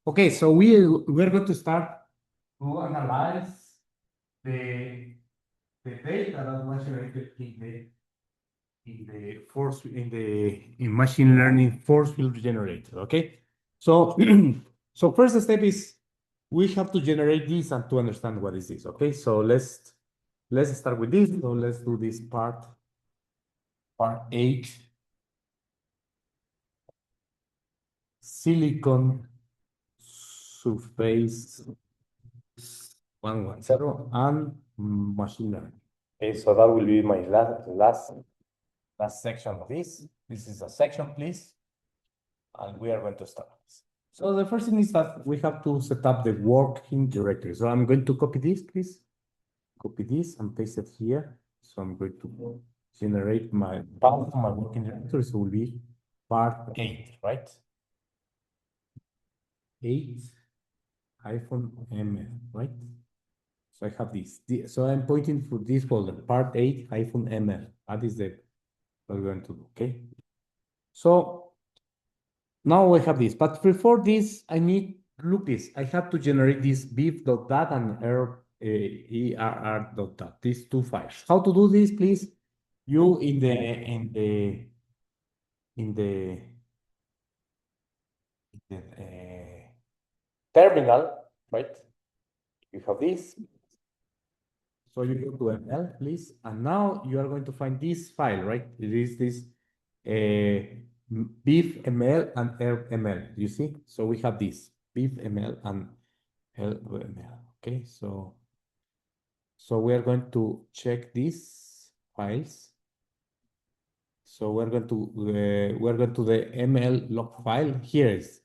Okay, so we're going to start to analyze the data that was generated in machine learning force field generator. Okay, so so first step is we have to generate this and to understand what is this. Okay, so let's start with this. So let's do this part 8, silicon surface 110 and machine learning. Okay, so that will be my last section of this. This is a section, please, and we are going to start. So the first thing is that we have to set up the working directory. So I'm going to copy this, please. Copy this and paste it here. So I'm going to generate my path of my working directory. So it will be part 8, right? 8 -ml, right? So I have this. So I'm pointing for this folder, part 8 -ml. That is what we're going to do, okay? So now we have this, but before this, I need, look this, I have to generate this beef.dat and err.dat, these two files. How to do this, please? You in the terminal, right? You have this. So you go to ML, please, and now you are going to find this file, right? It is this beef.ml and err.ml. You see? So we have this beef.ml and err.ml. Okay, so we are going to check these files. So we're going to the ML log file. Here is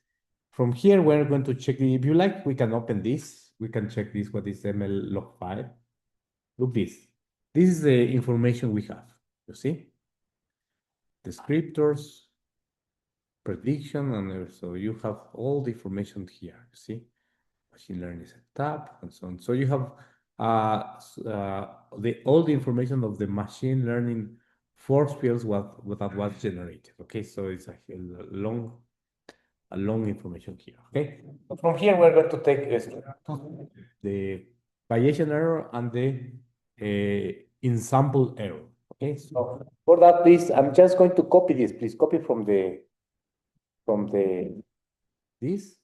from here. We're going to check if you like. We can open this. We can check this. What is ML log file? Look this. This is the information we have. You see, descriptors, prediction, and so you have all the information here. You see, machine learning setup and so on. So you have all the information of the machine learning force fields that was generated. Okay, so it's a long information here. Okay, so from here we're going to take the Bayesian error and the ensemble error. Okay, so for that, please, I'm just going to copy this. Please copy from this,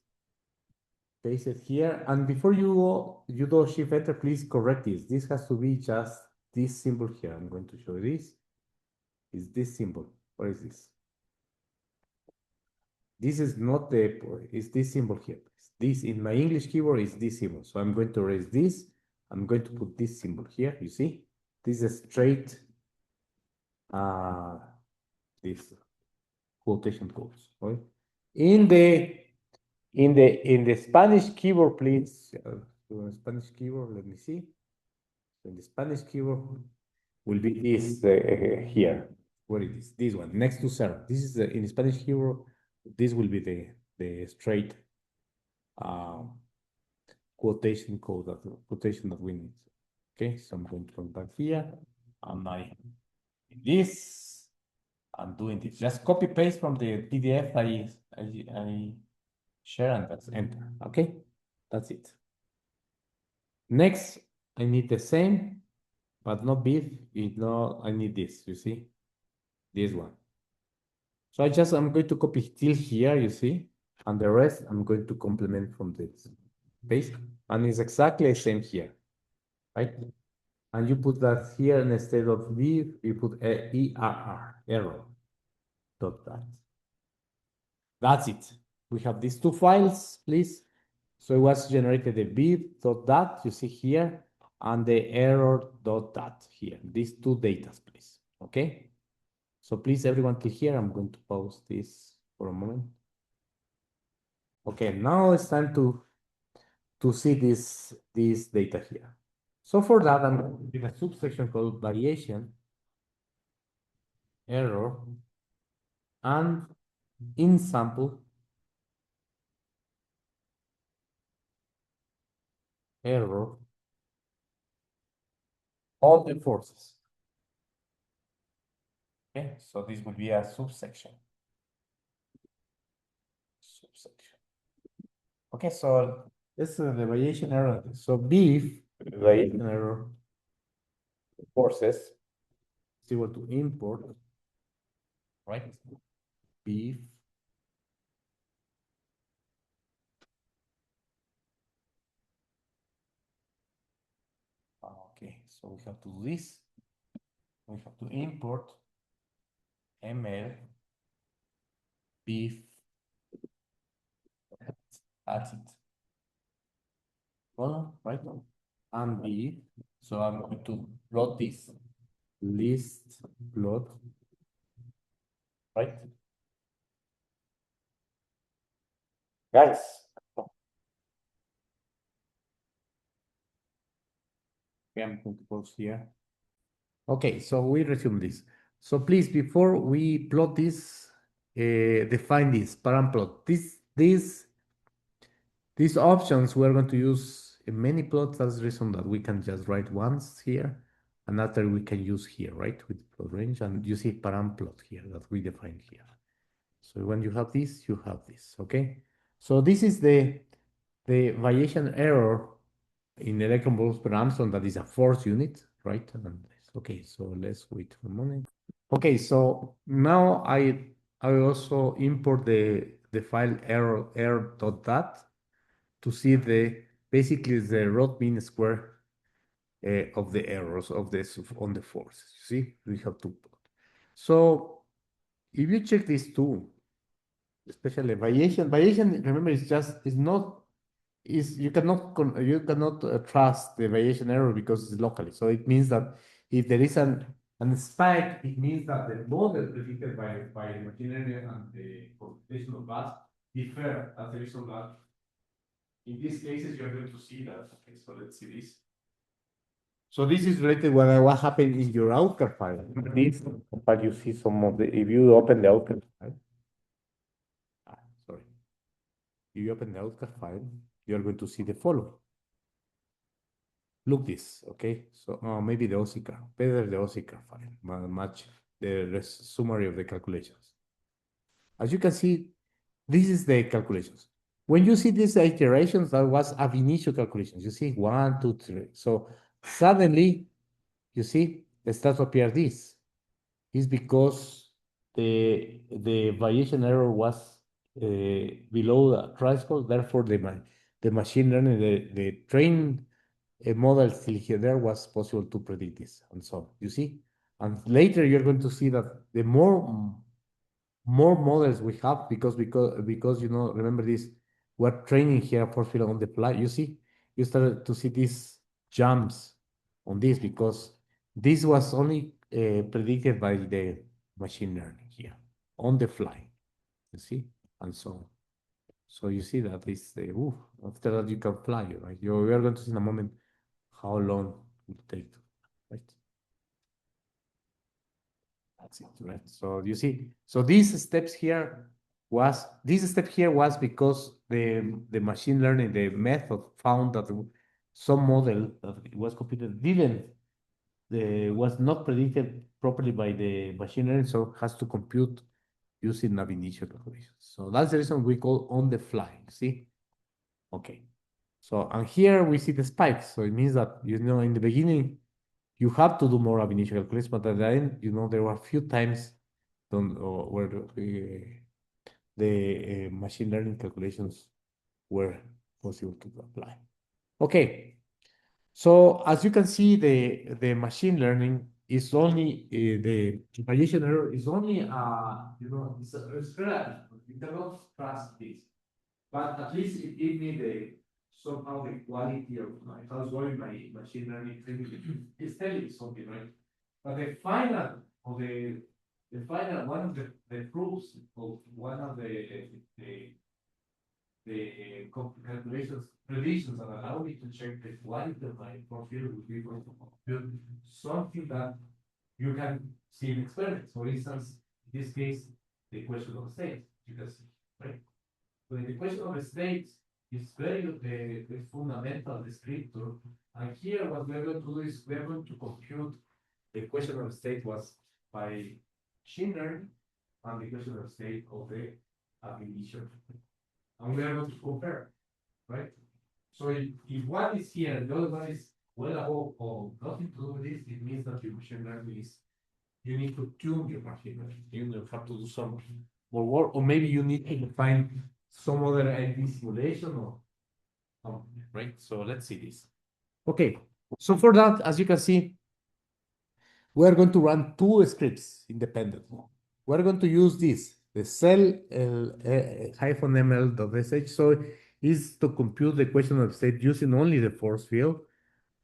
paste it here, and before you do Shift Enter, please correct this. This has to be just this symbol here. I'm going to show you this. Is this symbol? What is this? This is not it's this symbol here. This in my English keyboard is this symbol. So I'm going to erase this. I'm going to put this symbol here. You see, this is straight this quotation codes. Right? In the Spanish keyboard, please. Spanish keyboard. Let me see. So in the Spanish keyboard will be this here. What is this? This one next to 0. This is in the Spanish keyboard. This will be the straight quotation code quotation that we need. Okay, so I'm going to come back here and this. I'm doing this. Just copy paste from the PDF I share and that's enter. Okay, that's it. Next, I need the same, but not beef. I need this. You see, this one. So I'm going to copy till here. You see, and the rest I'm going to complement from this paste, and it's exactly the same here, right? And you put that here instead of beef, you put error dot that. That's it. We have these two files, please. So it was generated the beef.dat, you see here, and the error.dat here. These two data, please. Okay. So please, everyone click here. I'm going to pause this for a moment. Okay, now it's time to see this data here. So for that, I'm going to give a subsection called variation, error, and ensemble error all the forces. Okay, so this will be a subsection. Okay, so this is the variation error. So beef, variation error forces is equal to import, right? Beef. Okay, so we have to do this. We have to import ml beef, add it. Column, right? And beef. So I'm going to plot this list plot, right? Guys. Okay, I'm going to pause here. Okay, so we resume this. So please, before we plot this, define this param plot. These options we're going to use in many plots. That's the reason that we can just write once here, and after we can use here, right, with plot range, and you see param plot here that we define here. So when you have this, you have this. Okay. So this is the variation error in electron volts per Armstrong, that is a force unit, right? And okay, so let's wait for a moment. Okay, so now I also import the file error.dat to see the basically the root mean square of the errors of this on the forces. You see, we have to plot. So if you check these two, especially variation, remember, is not you cannot trust the variation error because it's locally. So it means that if there is an spike, it means that the model predicted by the machine learning and the computational class differ as a result that in these cases you're going to see that. Okay, so let's see this. So this is related with what happened in your outcome file. This, but you see some of the, if you open the outcome file, sorry, if you open the outcome file, you're going to see the following. Look this, okay? So maybe the OCR, better the OCR file, match the summary of the calculations. As you can see, this is the calculations. When you see these iterations, that was ab initio calculations. You see 1, 2, 3. So suddenly, you see, it starts to appear this. Is because the variation error was below the threshold. Therefore, the machine learning, the trained model still here there was possible to predict this, and so you see. And later you're going to see that the more models we have, because you know, remember this, we're training here for field on the fly. You see, you started to see these jumps on this because this was only predicted by the machine learning here on the fly. You see, and so you see that is the after that you can fly, right? We are going to see in a moment how long it will take, right? That's it, right? So you see, so these steps here this step here was because the machine learning, the method found that some model that was computed didn't was not predicted properly by the machine learning, so has to compute using ab initio calculations. So that's the reason we call on the fly. See, okay. So and here we see the spikes. So it means that, you know, in the beginning you have to do more ab initio calculations, but at the end, you know, there were a few times where the machine learning calculations were possible to apply. Okay, so as you can see, the machine learning is only the variation error is only you know, it's relative. You cannot trust this, but at least it gives me the somehow the quality of how's going my machine learning training is telling me something, right? But the final of the final one of the proofs of one of the calculations predictions that allow me to check the quality of my profile would be going to compute something that you can see in experiments. For instance, in this case, the equation of state, you can see, right? So the equation of state is very the fundamental descriptor. And here what we're going to do is we're going to compute the equation of state was by machine learning and the equation of state of the ab initio. And we are going to compare. right? So if one is here and the other one is well above or nothing to do with this, it means that your machine learning is, you need to tune your machine learning. You have to do some more work, or maybe you need to find some other ID simulation or, right? So let's see this. Okay, so for that, as you can see, we are going to run two scripts independently. We're going to use this, the cell-ml.sh. So is to compute the equation of state using only the force field,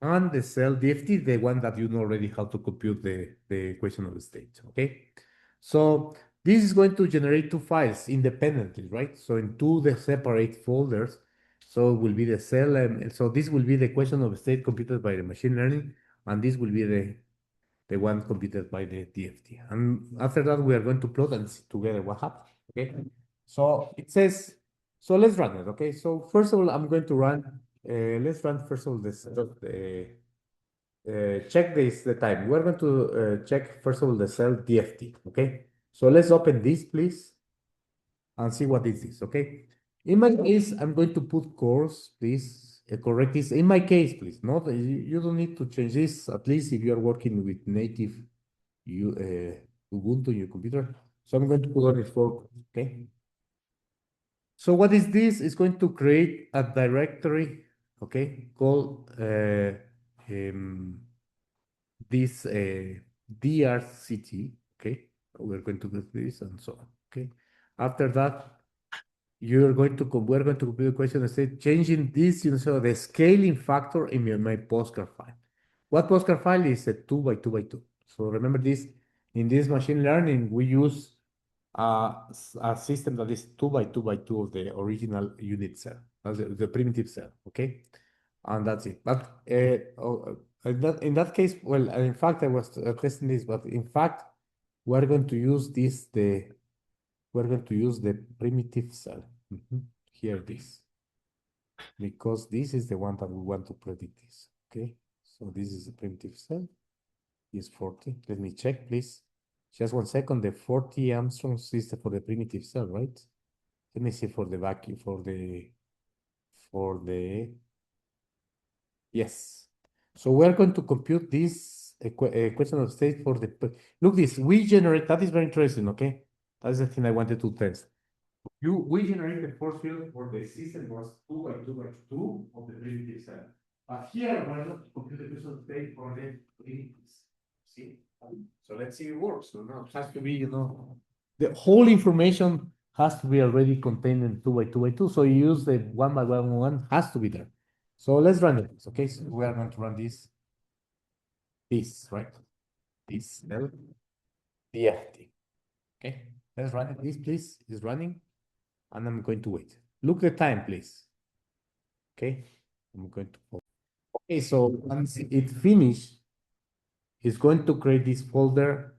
and the cell DFT, the one that you know already how to compute the equation of the state. Okay. So this is going to generate two files independently, right? So in two the separate folders. So it will be the cell, and so this will be the equation of state computed by the machine learning, and this will be the one computed by the DFT. And after that, we are going to plot and see together what happened. Okay. So it says, so let's run it. Okay. So first of all, I'm going to run, let's run first of all this, check this, the time. We're going to check first of all the cell DFT. Okay. So let's open this, please, and see what is this. Okay. In my case, I'm going to put course, please, correct this. In my case, please, not, you don't need to change this, at least if you are working with native Ubuntu in your computer. So I'm going to put on it for, okay. So what is this? It's going to create a directory, okay, called this DRCT, okay. We're going to do this and so on, okay. After that, we're going to compute the question and say changing this, so the scaling factor in my Postgres file. What Postgres file is a 2 by 2 by 2. So remember this, in this machine learning, we use a system that is 2 by 2 by 2 of the original unit cell, the primitive cell, okay? And that's it. But in that case, well, in fact, I was testing this, but in fact, we're going to use this, we're going to use the primitive cell. Here this, because this is the one that we want to predict this, okay? So this is the primitive cell, is 40. Let me check, please. Just 1 second, the 40 Armstrong is for the primitive cell, right? Let me see for the vacuum, yes. So we're going to compute this equation of state for the, look this, we generate, that is very interesting, okay? That's the thing I wanted to test. We generated force field for the system was 2 by 2 by 2 of the primitive cell. But here we're going to compute the equation of state for the primitives. See? So let's see if it works. So now it has to be, the whole information has to be already contained in 2 by 2 by 2. So you use the 1 by 1 by 1 has to be there. So let's run it. Okay, so we are going to run this, right? This L DFT. Okay, let's run it. This, please, is running, and I'm going to wait. Look the time, please. Okay, I'm going to. Okay, so once it finished, it's going to create this folder.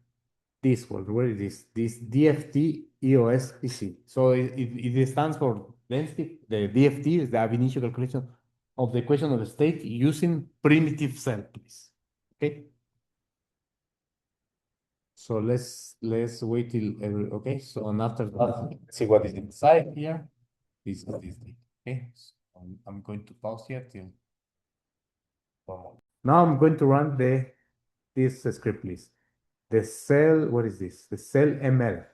This folder, where it is, this DFT EOS PC. So it stands for density. The DFT is the ab initio calculation of the equation of the state using primitive cell, please. Okay. So let's wait till okay. So and after that, let's see what is inside here. This is this thing. Okay. So I'm going to pause here till. Now I'm going to run this script, please. The cell, what is this? The cell ML.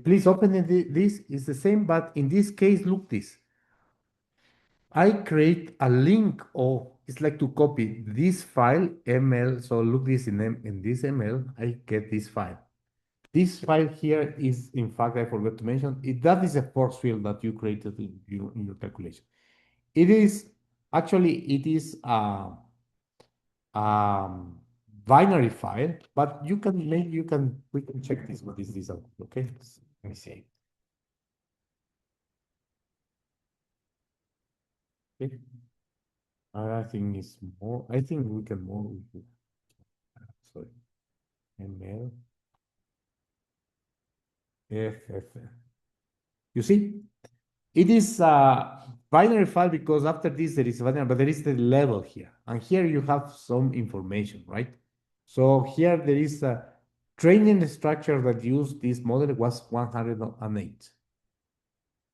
Please open it. This is the same, but in this case, look this. I create a link, or it's like to copy this file ML. So look this in this ML, I get this file. This file here is, in fact, I forgot to mention, that is a force field that you created in your calculation. It is, actually, it is binary file, but we can check this, what is this, okay? Let me see. Okay. I think it's more, I think we can more, sorry, ML, FF. You see, it is a binary file because after this there is binary, but there is the level here. And here you have some information, right? So here there is a training structure that used this model was 108.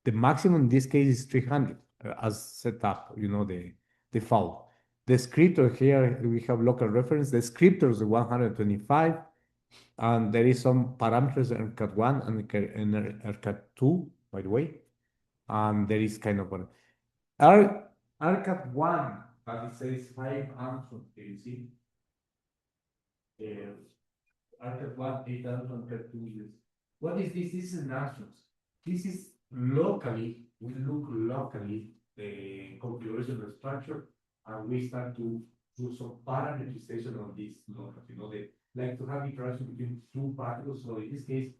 The maximum in this case is 300. as set up, the default. The descriptor here, we have local reference. The descriptor is the 125, and there is some parameters in ERCAT1 and ERCAT2, by the way. And there is kind of ERCAT1, but it says 5 Armstrong, you see? ERCAT1, 8 Armstrong, ERCAT2 is. What is this? This is Armstrongs. This is locally, we look locally the configuration of the structure, and we start to do some parameterization on this. They like to have interaction between two particles. So in this case,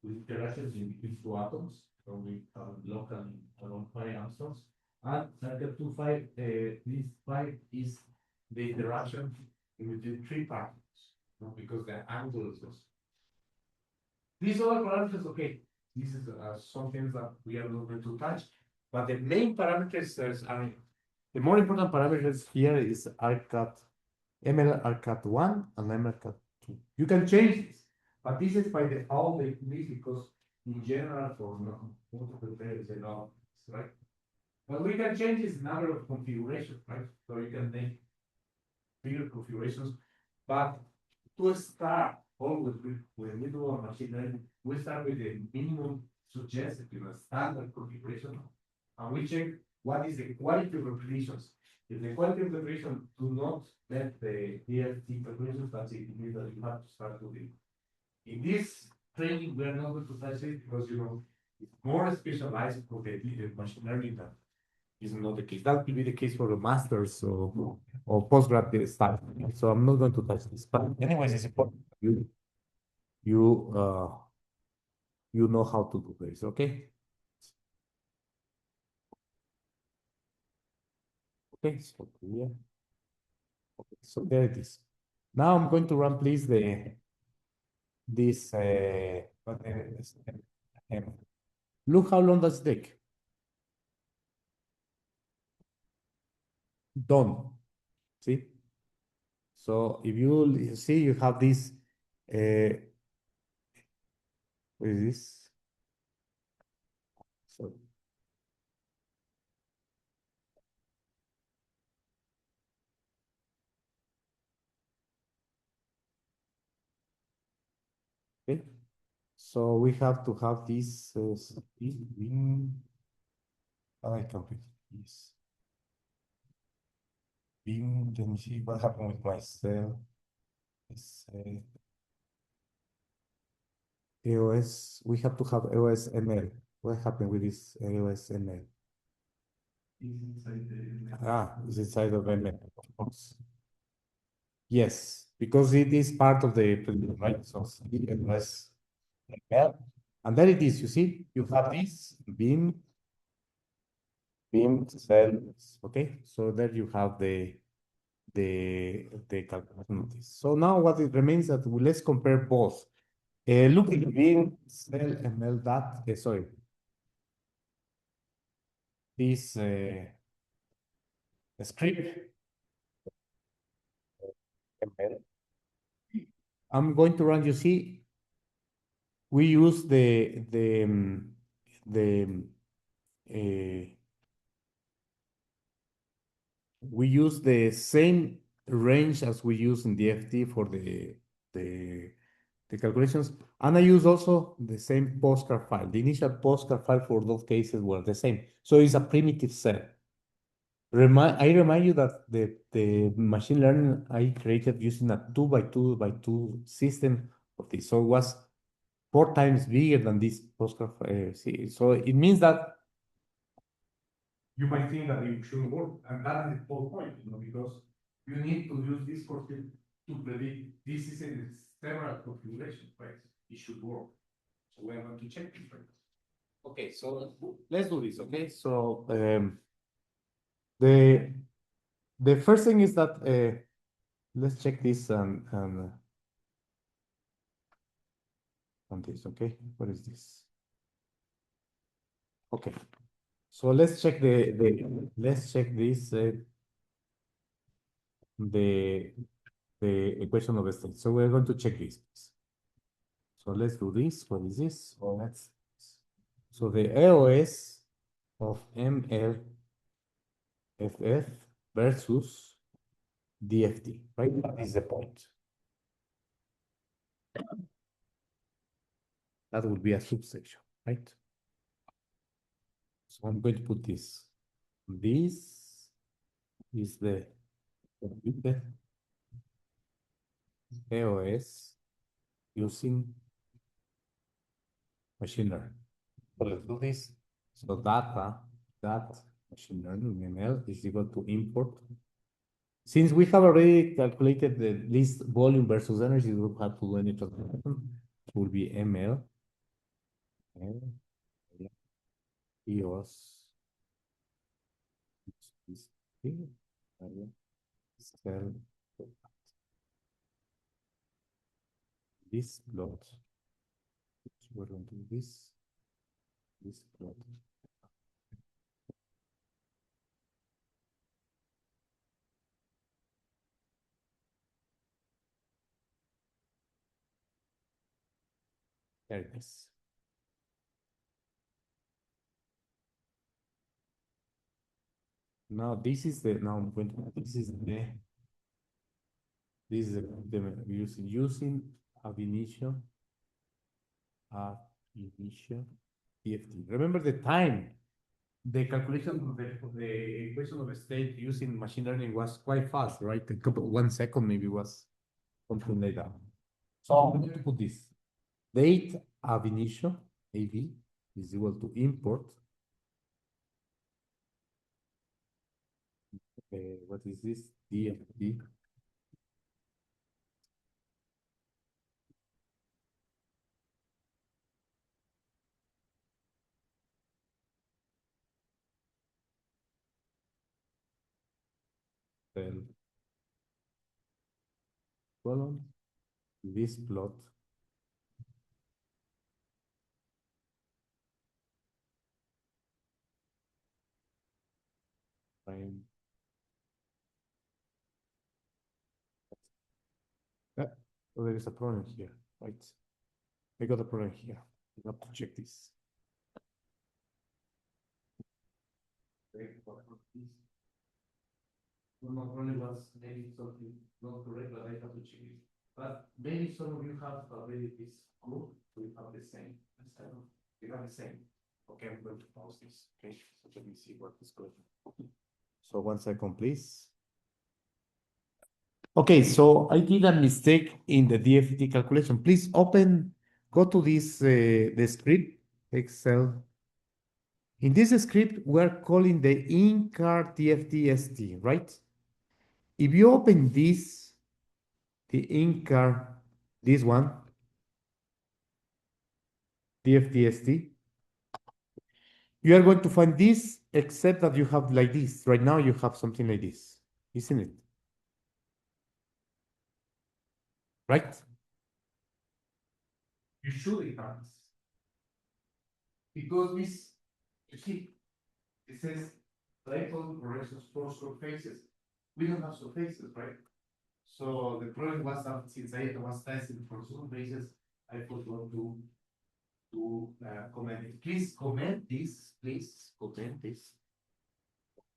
with interactions in between two atoms, so we have locally around 5 Angstroms. And the 2.5, this 5 is the interaction between three particles, because the angle is also. These other parameters, okay, this is something that we are not going to touch, but the main parameters are, the more important parameters here is ERCAT, ML ERCAT1 and ML ERCAT2. You can change this, but this is by default because in general for multiple players, right? But we can change this number of configurations, right? So you can make bigger configurations, but to start always when we do a machine learning, we start with the minimum suggested, standard configuration, and we check what is the quality of repetitions. If the quality of repetition do not met the DFT calculations, that's it. It means that you have to start doing it. In this training, we are not going to touch it because it's more specialized for the machine learning than is not the case. That will be the case for the masters or postgrad stuff. So I'm not going to touch this. But anyways, it's important you know how to do this, okay? Okay, so here. Okay, so there it is. Now I'm going to run, please, this look how long does it take. Done. See? So if you see, you have this, what is this? So, okay. So we have to have this, I complete this. Let me see what happened with my cell. EOS, we have to have EOS ML. What happened with this EOS ML? It's inside of ML, of course. Yes, because it is part of the right? So EOS ML. And there it is, you see, you have this beam cells, okay? So there you have the calculation of this. So now what it remains that let's compare both. Look at the beam cell ML sorry. This script ML. I'm going to run, you see, we use we use the same range as we use in DFT for the calculations, and I use also the same postcard file. The initial postcard file for those cases were the same, so it's a primitive cell. I remind you that the machine learning I created using a 2x2x2 system of this, so it was 4 times bigger than this postcard. So it means that you might think that it should work, and that is the whole point, because you need to use this course to predict this is in several configurations, right? It should work. So we are going to check this, right? Okay, so let's do this. Okay, so the first thing is that let's check this and this. Okay, what is this? Okay, so let's check let's check this the equation of the state. So we're going to check this. So let's do this. What is this? So the EOS of ML FF versus DFT, right? That is the point. That would be a subsection, right? So I'm going to put this. This is the computer EOS using machine learning. So let's do this. So that machine learning ML is equal to import. Since we have already calculated the list volume versus energy, we don't have to do any translation. It will be ML EOS cell this plot. We're going to do this plot. There it is. Now this is the this is the using ab initio DFT. Remember the time. The calculation of the equation of state using machine learning was quite fast, right? A couple 1 second maybe was something like that. So I'm going to put this. Date ab initio AV is equal to import. What is this? DFT. Then column this plot prime. So there is a problem here, right? I got a problem here. You have to check this. No problem was maybe something not correct, but I have to check it. But maybe some of you have already this group, so you have the same. You have the same. Okay, I'm going to pause this. Okay, so let me see what is going on. So 1 second, please. Okay, so I did a mistake in the DFT calculation. Please go to this, the script, Excel. In this script, we're calling the in-car DFT-ST, right? If you open this, the in-car, this one, DFT-ST, you are going to find this, except that you have like this. Right now, you have something like this, isn't it? Right? You should have this. Because this, you see, it says triangle corrections for surfaces. We don't have surfaces, right? So the problem was that since I was testing for surfaces, I forgot to comment it. Please comment this. Please comment this.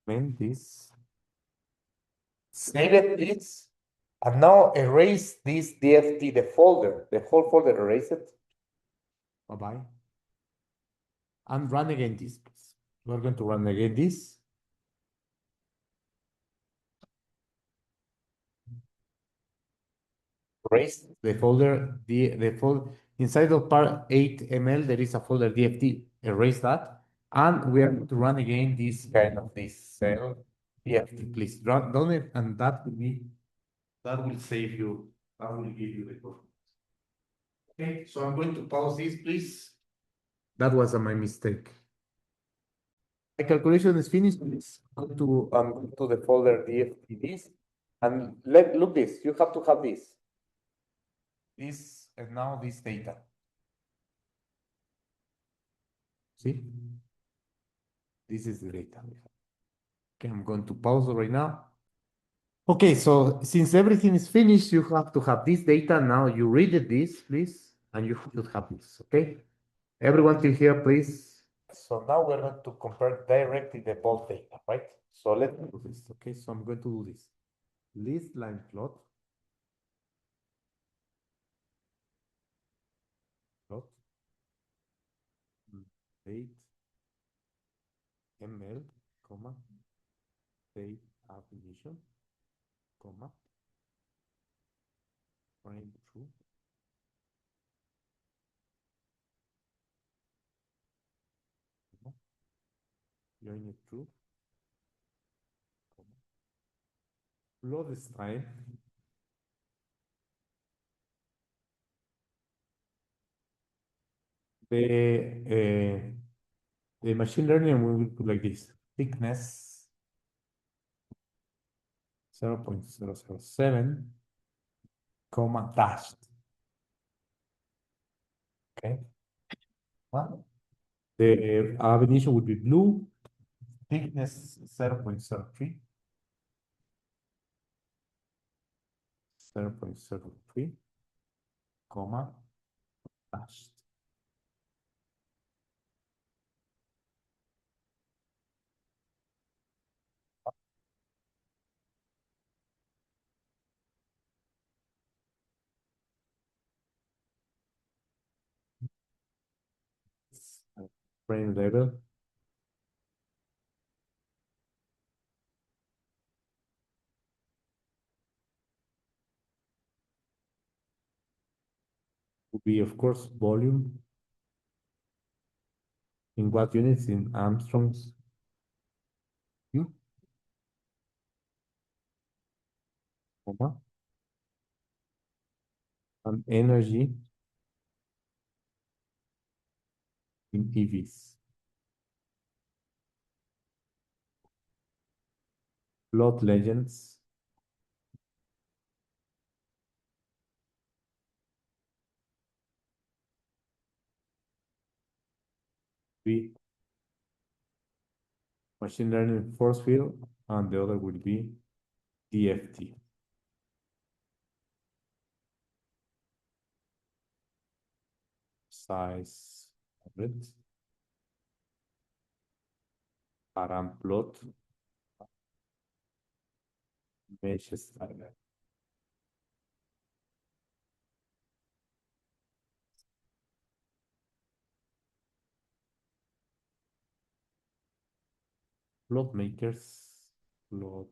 Comment this. Save it, please. And now erase this DFT, the folder, the whole folder, erase it. Bye-bye. And run again this, please. We're going to run again this. Erase the folder, the folder inside of part 8ml, there is a folder DFT. Erase that. And we are going to run again this kind of this cell DFT, please. Run it, and that will save you, that will give you the code. Okay, so I'm going to pause this, please. That was my mistake. My calculation is finished. Please go to the folder DFT this, and look this. You have to have this. This and now this data. See? This is the data. Okay, I'm going to pause right now. Okay, so since everything is finished, you have to have this data. Now you read this, please, and you should have this, okay? Everyone till here, please. So now we're going to compare directly the both data, right? So let's do this. Okay, so I'm going to do this. List line plot, plot, 8 ml, comma, state definition, comma, frame true, comma, join it true, comma, load style, the machine learning will put like this, thickness 0.007, comma, dashed, okay? Well, the definition would be blue, thickness 0.03, 0.03, comma, dashed. Frame level would be, of course, volume. In what units? In Armstrongs. Comma, and energy in EVs. Plot legends. Be machine learning force field, and the other would be DFT. Size 100. Param plot. Mesh style. Plot makers. Plot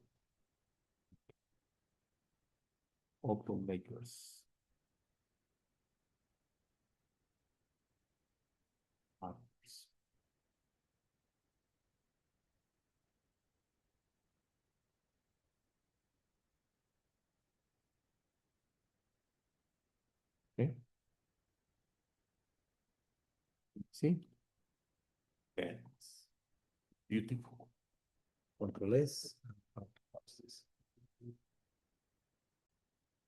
open makers. Others. Okay. See? That's beautiful. Control S.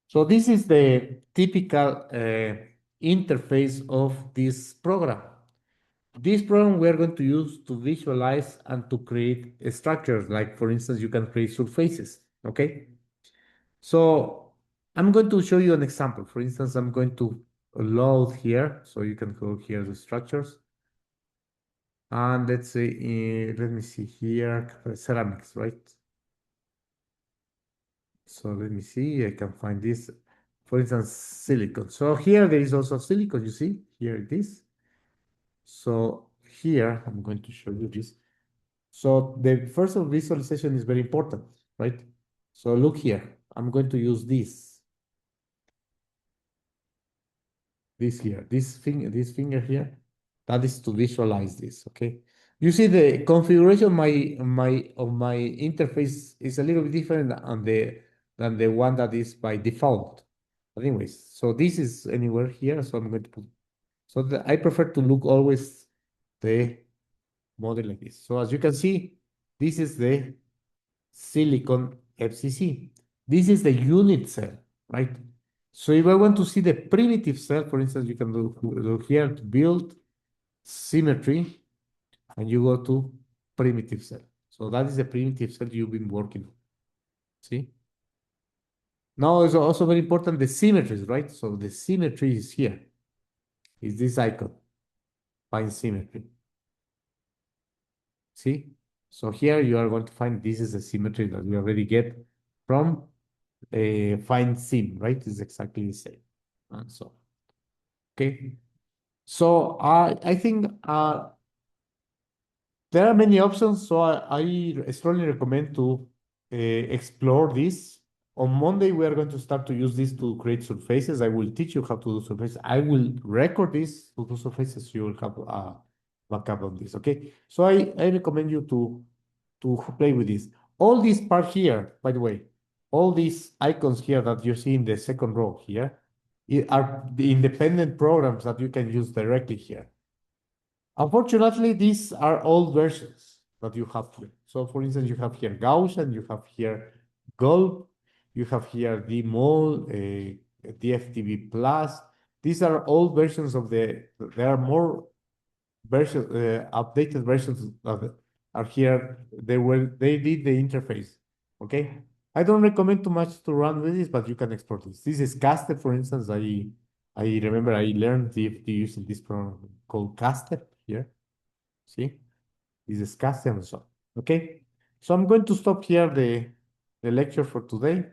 So this is the typical interface of this program. This program we are going to use to visualize and to create structures. Like for instance, you can create surfaces, okay? So I'm going to show you an example. For instance, I'm going to load here. So you can go here the structures. And let's say, let me see here, ceramics, right? So let me see, I can find this. For instance, silicon. So here there is also silicon, you see, here it is. So here, I'm going to show you this. So the first visualization is very important, right? So look here, I'm going to use this here, this finger here, that is to visualize this, okay? You see the configuration of my interface is a little bit different than the one that is by default. But anyways, so this is anywhere here, so I'm going to put, so I prefer to look always the model like this. So as you can see, this is the silicon FCC. This is the unit cell, right? So if I want to see the primitive cell, for instance, you can do here to build symmetry, and you go to primitive cell. So that is the primitive cell you've been working on. See? Now it's also very important the symmetries, right? So the symmetry is here. Is this icon? Find symmetry. See? So here you are going to find this is the symmetry that we already get from find sim, right? It's exactly the same. And so, okay. So I think there are many options, so I strongly recommend to explore this. On Monday, we are going to start to use this to create surfaces. I will teach you how to do surfaces. I will record this to do surfaces. You will have a backup on this, okay? So I recommend you to play with this. All this part here, by the way, all these icons here that you see in the second row here are the independent programs that you can use directly here. Unfortunately, these are old versions that you have here. So for instance, you have here Gaussian, you have here Gulp, you have here DMOL, DFTV Plus. These are old versions of there are more versions, updated versions of are here. They did the interface, okay? I don't recommend too much to run with this, but you can export this. This is Caster, for instance. I remember I learned DFT using this program called Caster here. See, this is Caster and so on. Okay, so I'm going to stop here the lecture for today.